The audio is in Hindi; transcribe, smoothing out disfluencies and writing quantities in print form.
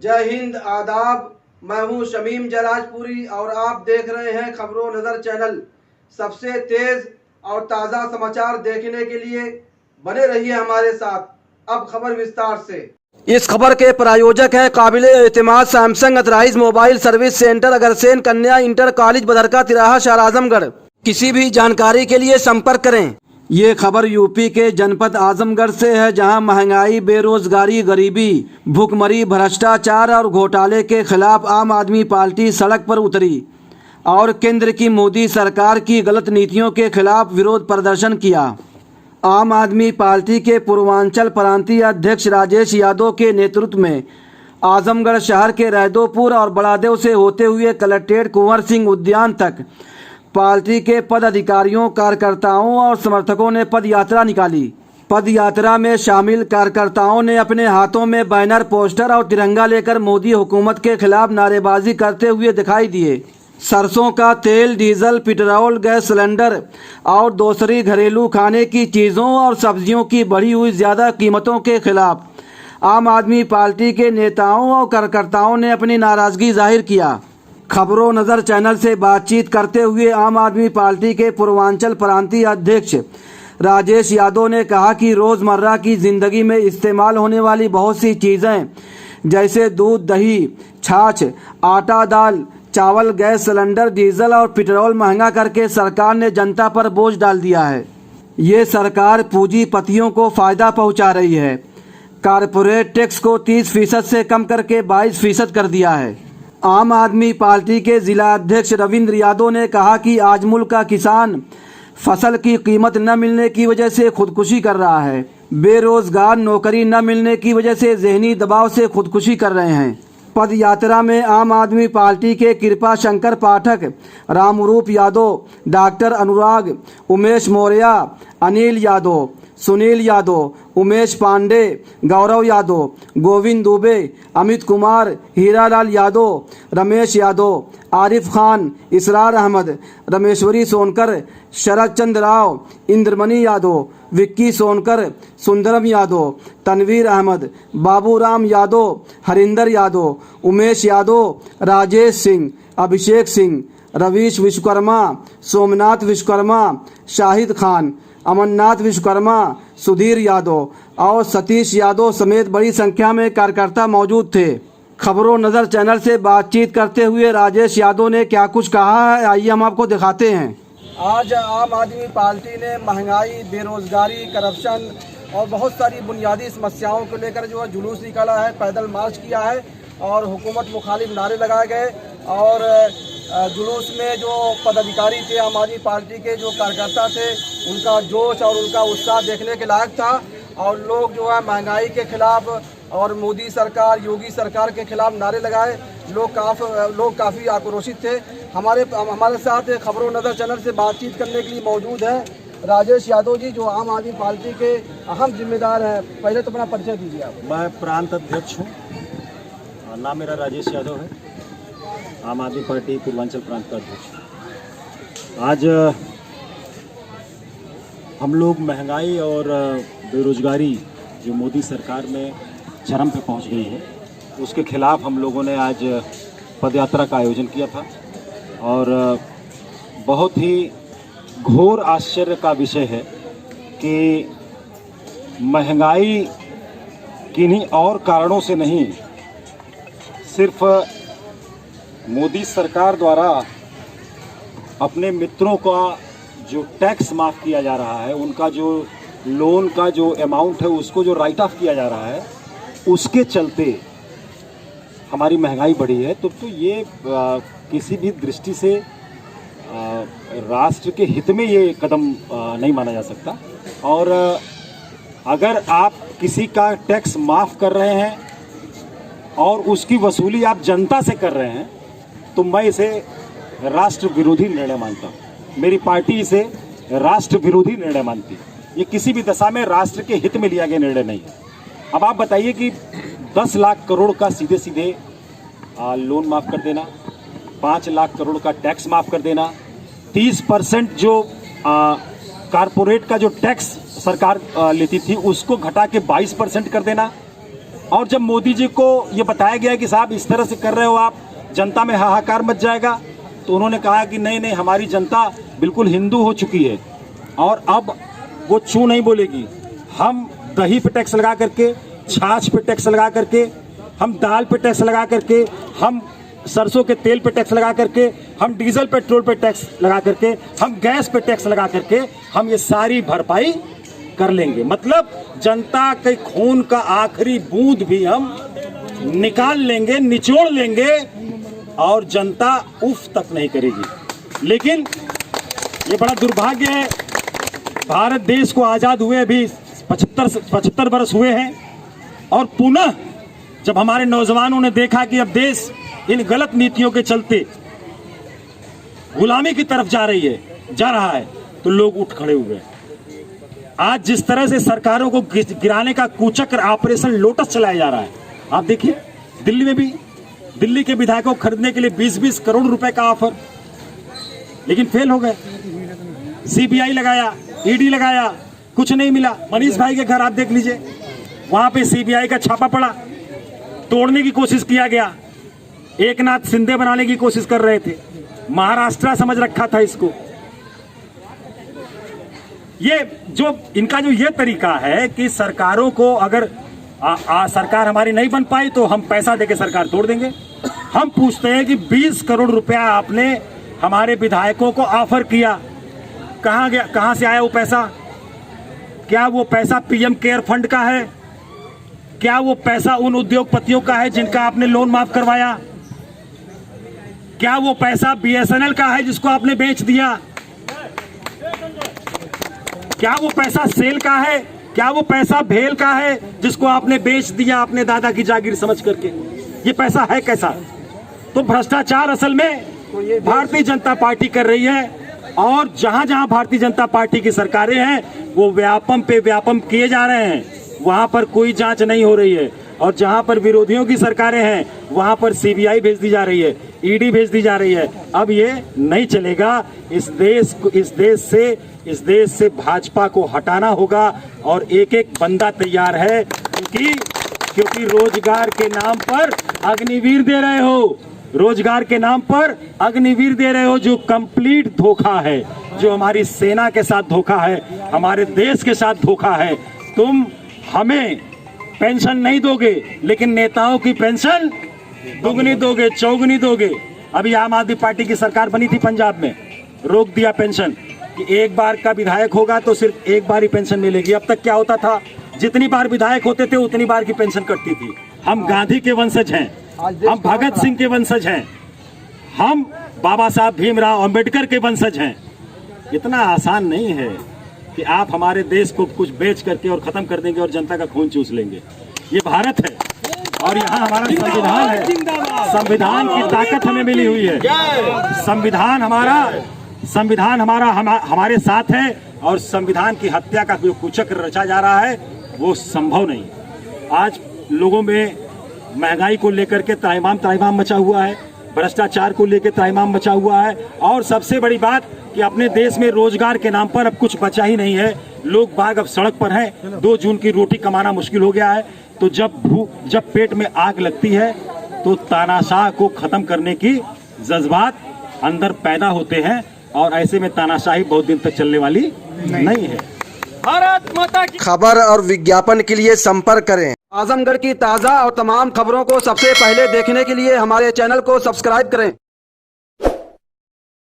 जय हिंद, आदाब। मैं हूं शमीम जराजपुरी और आप देख रहे हैं खबरों नज़र चैनल। सबसे तेज़ और ताज़ा समाचार देखने के लिए बने रहिए हमारे साथ। अब खबर विस्तार से। इस खबर के प्रायोजक हैं काबिले एतमाद Samsung authorised mobile service centre, Agrasen Kanya inter college, Badarka, तिराहा, शहर आजमगढ़। किसी भी जानकारी के लिए संपर्क करें। ये खबर यूपी के जनपद आजमगढ़ से है, जहां महंगाई, बेरोजगारी, गरीबी, भुखमरी, भ्रष्टाचार और घोटाले के खिलाफ आम आदमी पार्टी सड़क पर उतरी और केंद्र की मोदी सरकार की गलत नीतियों के खिलाफ विरोध प्रदर्शन किया। आम आदमी पार्टी के पूर्वांचल प्रांतीय अध्यक्ष राजेश यादव के नेतृत्व में आजमगढ़ शहर के रैदोपुर और बड़ादेव से होते हुए कलेक्ट्रेट कुंवर सिंह उद्यान तक पार्टी के पदाधिकारियों, कार्यकर्ताओं और समर्थकों ने पद यात्रा निकाली। पद यात्रा में शामिल कार्यकर्ताओं ने अपने हाथों में बैनर, पोस्टर और तिरंगा लेकर मोदी हुकूमत के खिलाफ नारेबाजी करते हुए दिखाई दिए। सरसों का तेल, डीजल, पेट्रोल, गैस सिलेंडर और दूसरी घरेलू खाने की चीज़ों और सब्जियों की बढ़ी हुई ज़्यादा कीमतों के खिलाफ आम आदमी पार्टी के नेताओं और कार्यकर्ताओं ने अपनी नाराज़गी जाहिर किया। खबरों नज़र चैनल से बातचीत करते हुए आम आदमी पार्टी के पूर्वांचल प्रांतीय अध्यक्ष राजेश यादव ने कहा कि रोज़मर्रा की ज़िंदगी में इस्तेमाल होने वाली बहुत सी चीज़ें जैसे दूध, दही, छाछ, आटा, दाल, चावल, गैस सिलेंडर, डीजल और पेट्रोल महंगा करके सरकार ने जनता पर बोझ डाल दिया है। ये सरकार पूंजीपतियों को फ़ायदा पहुंचा रही है। कारपोरेट टैक्स को 30% से कम करके 22% कर दिया है। आम आदमी पार्टी के जिला अध्यक्ष रविंद्र यादव ने कहा कि आज मुल्क का किसान फसल की कीमत न मिलने की वजह से खुदकुशी कर रहा है। बेरोजगार नौकरी न मिलने की वजह से जहनी दबाव से खुदकुशी कर रहे हैं। पद यात्रा में आम आदमी पार्टी के कृपा शंकर पाठक, रामरूप यादव, डॉक्टर अनुराग, उमेश मौर्य, अनिल यादव, सुनील यादव, उमेश पांडे, गौरव यादव, गोविंद दुबे, अमित कुमार, हीरालाल यादव, रमेश यादव, आरिफ खान, इसरार अहमद, रमेश्वरी सोनकर, शरद चंद्र राव, इंद्रमणि यादव, विक्की सोनकर, सुंदरम यादव, तनवीर अहमद, बाबूराम यादव, हरिंदर यादव, उमेश यादव, राजेश सिंह, अभिषेक सिंह, रवीश विश्वकर्मा, सोमनाथ विश्वकर्मा, शाहिद खान, अमरनाथ विश्वकर्मा, सुधीर यादव और सतीश यादव समेत बड़ी संख्या में कार्यकर्ता मौजूद थे। खबरों नज़र चैनल से बातचीत करते हुए राजेश यादव ने क्या कुछ कहा है, आइए हम आपको दिखाते हैं। आज आम आदमी पार्टी ने महंगाई, बेरोजगारी, करप्शन और बहुत सारी बुनियादी समस्याओं को लेकर जो है जुलूस निकाला है, पैदल मार्च किया है और हुकूमत मुखालिफ नारे लगाए गए। और जुलूस में जो पदाधिकारी थे, आम आदमी पार्टी के जो कार्यकर्ता थे, उनका जोश और उनका उत्साह देखने के लायक था। और लोग जो है महंगाई के खिलाफ और मोदी सरकार, योगी सरकार के खिलाफ नारे लगाए। लोग काफ़ी आक्रोशित थे। हमारे साथ खबरों नज़र चैनल से बातचीत करने के लिए मौजूद है राजेश यादव जी, जो आम आदमी पार्टी के अहम जिम्मेदार हैं। पहले तो अपना परिचय दीजिए आप। मैं प्रांत अध्यक्ष हूँ, नाम मेरा राजेश यादव है, आम आदमी पार्टी पूर्वांचल प्रांत का अध्यक्ष। आज हम लोग महंगाई और बेरोजगारी जो मोदी सरकार में चरम पे पहुंच गई है, उसके खिलाफ हम लोगों ने आज पदयात्रा का आयोजन किया था। और बहुत ही घोर आश्चर्य का विषय है कि महंगाई किन्हीं और कारणों से नहीं, सिर्फ मोदी सरकार द्वारा अपने मित्रों का जो टैक्स माफ़ किया जा रहा है, उनका जो लोन का जो अमाउंट है उसको जो राइट ऑफ किया जा रहा है, उसके चलते हमारी महंगाई बढ़ी है। तो ये किसी भी दृष्टि से राष्ट्र के हित में ये कदम नहीं माना जा सकता। और अगर आप किसी का टैक्स माफ़ कर रहे हैं और उसकी वसूली आप जनता से कर रहे हैं, तो मैं इसे राष्ट्र विरोधी निर्णय मानता हूँ। मेरी पार्टी इसे राष्ट्र विरोधी निर्णय मानती है। ये किसी भी दशा में राष्ट्र के हित में लिया गया निर्णय नहीं है। अब आप बताइए कि 10 लाख करोड़ का सीधे सीधे लोन माफ़ कर देना, 5 लाख करोड़ का टैक्स माफ़ कर देना, 30% जो कारपोरेट का जो टैक्स सरकार लेती थी उसको घटा के 22% कर देना, और जब मोदी जी को ये बताया गया कि साहब इस तरह से कर रहे हो आप, जनता में हाहाकार मच जाएगा, तो उन्होंने कहा कि नहीं नहीं, हमारी जनता बिल्कुल हिंदू हो चुकी है और अब वो चू नहीं बोलेगी। हम दही पे टैक्स लगा करके, छाछ पे टैक्स लगा करके, हम दाल पे टैक्स लगा करके, हम सरसों के तेल पे टैक्स लगा करके, हम डीजल पेट्रोल पे टैक्स लगा करके, हम गैस पे टैक्स लगा करके हम ये सारी भरपाई कर लेंगे। मतलब जनता के खून का आखिरी बूंद भी हम निकाल लेंगे, निचोड़ लेंगे और जनता उफ तक नहीं करेगी। लेकिन ये बड़ा दुर्भाग्य है, भारत देश को आज़ाद हुए अभी 75 वर्ष हुए हैं और पुनः जब हमारे नौजवानों ने देखा कि अब देश इन गलत नीतियों के चलते गुलामी की तरफ जा रहा है, तो लोग उठ खड़े हुए। आज जिस तरह से सरकारों को गिराने का कुचक्र ऑपरेशन लोटस चलाया जा रहा है, आप देखिए दिल्ली में भी, दिल्ली के विधायकों को खरीदने के लिए 20-20 करोड़ रुपए का ऑफर, लेकिन फेल हो गए। सीबीआई लगाया, ईडी लगाया, कुछ नहीं मिला। मनीष भाई के घर आप देख लीजिए, वहां पे सीबीआई का छापा पड़ा, तोड़ने की कोशिश किया गया, एकनाथ शिंदे बनाने की कोशिश कर रहे थे, महाराष्ट्र समझ रखा था इसको। ये जो इनका जो ये तरीका है कि सरकारों को अगर सरकार हमारी नहीं बन पाई तो हम पैसा देके सरकार तोड़ देंगे। हम पूछते हैं कि 20 करोड़ रुपया आपने हमारे विधायकों को ऑफर किया, कहां गया, कहां से आया वो पैसा? क्या वो पैसा पीएम केयर फंड का है? क्या वो पैसा उन उद्योगपतियों का है जिनका आपने लोन माफ करवाया? क्या वो पैसा बीएसएनएल का है जिसको आपने बेच दिया? क्या वो पैसा सेल का है? क्या वो पैसा भेल का है जिसको आपने बेच दिया अपने दादा की जागीर समझ करके? ये पैसा है कैसा? तो भ्रष्टाचार असल में भारतीय जनता पार्टी कर रही है और जहां जहां भारतीय जनता पार्टी की सरकारें हैं वो व्यापम पे व्यापम किए जा रहे हैं, वहां पर कोई जांच नहीं हो रही है। और जहां पर विरोधियों की सरकारें हैं वहां पर सीबीआई भेज दी जा रही है, ईडी भेज दी जा रही है। अब ये नहीं चलेगा। इस देश से भाजपा को हटाना होगा और एक एक बंदा तैयार है, क्योंकि रोजगार के नाम पर अग्निवीर दे रहे हो, रोजगार के नाम पर अग्निवीर दे रहे हो, जो कंप्लीट धोखा है, जो हमारी सेना के साथ धोखा है, हमारे देश के साथ धोखा है। तुम हमें पेंशन नहीं दोगे लेकिन नेताओं की पेंशन दुगनी दोगे, चौगुनी दोगे। अभी आम आदमी पार्टी की सरकार बनी थी, पंजाब में रोक दिया पेंशन कि एक बार का विधायक होगा तो सिर्फ एक बार ही पेंशन मिलेगी। अब तक क्या होता था, जितनी बार विधायक होते थे उतनी बार की पेंशन कटती थी। हम गांधी के वंशज हैं, हम भगत सिंह के वंशज हैं, हम बाबा साहब भीमराव अंबेडकर के वंशज हैं। इतना आसान नहीं है कि आप हमारे देश को कुछ बेच करके और खत्म कर देंगे और जनता का खून चूस लेंगे। ये भारत है और यहाँ हमारा संविधान है, संविधान की ताकत हमें मिली हुई है, संविधान हमारा हमारे साथ है और संविधान की हत्या का जो कुचक्र रचा जा रहा है वो संभव नहीं। आज लोगों में महंगाई को लेकर के त्राहिमाम मचा हुआ है, भ्रष्टाचार को लेकर त्राहिमाम मचा हुआ है और सबसे बड़ी बात कि अपने देश में रोजगार के नाम पर अब कुछ बचा ही नहीं है। लोग बाग अब सड़क पर हैं, 2 जून की रोटी कमाना मुश्किल हो गया है। तो जब पेट में आग लगती है तो तानाशाह को खत्म करने की जज्बात अंदर पैदा होते हैं और ऐसे में तानाशाही बहुत दिन तक चलने वाली नहीं है। भारत माता की खबर और विज्ञापन के लिए संपर्क करें। आजमगढ़ की ताज़ा और तमाम खबरों को सबसे पहले देखने के लिए हमारे चैनल को सब्सक्राइब करें।